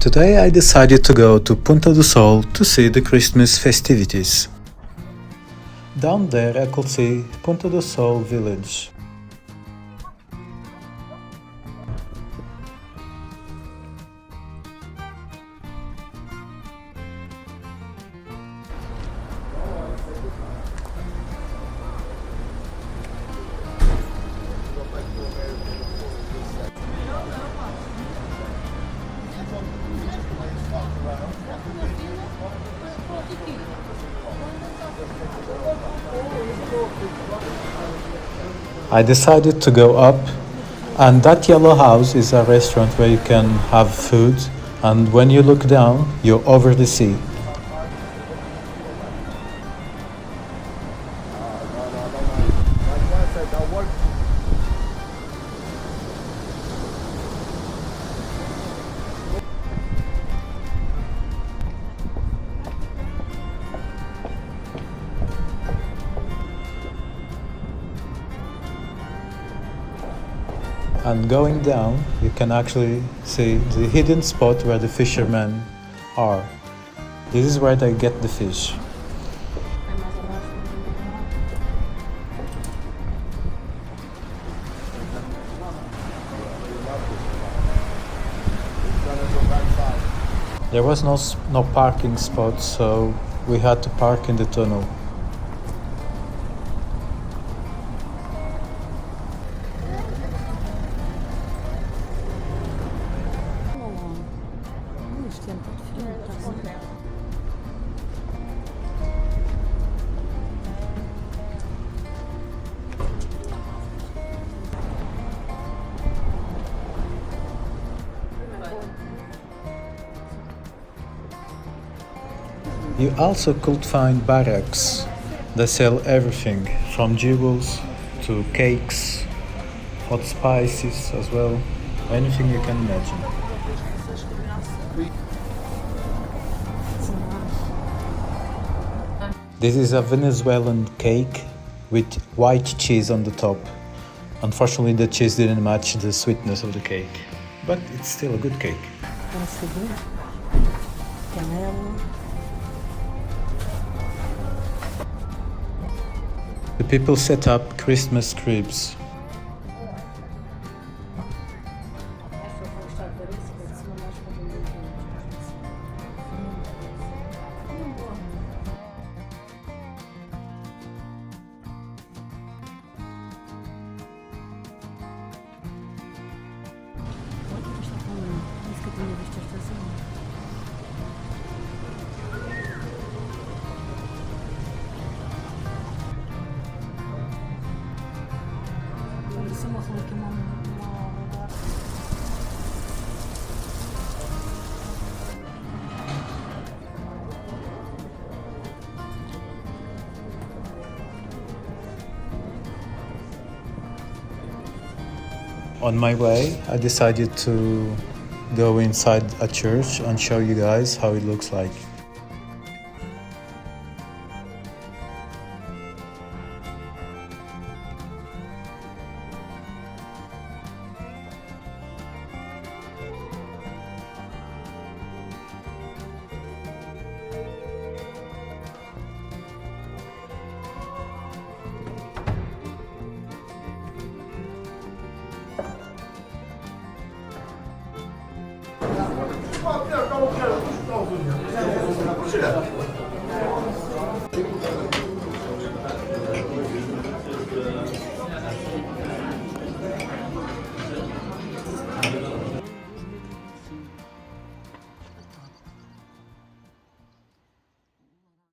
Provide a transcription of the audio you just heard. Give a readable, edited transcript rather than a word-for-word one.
Today I decided to go to Ponta do Sol to see the Christmas festivities. Down there I could see Ponta do Sol village. I decided to go up, and that yellow house is a restaurant where you can have food, and when you look down, you're over the sea. And going down, you can actually see the hidden spot where the fishermen are. This is where they get the fish. There was no parking spot, so we had to park in the tunnel. You also could find barracks. They sell everything from jewels to cakes, hot spices as well, anything you can imagine. This is a Venezuelan cake with white cheese on the top. Unfortunately, the cheese didn't match the sweetness of the cake, but it's still a good cake. The people set up Christmas cribs. On my way, I decided to go inside a church and show you guys how it looks like.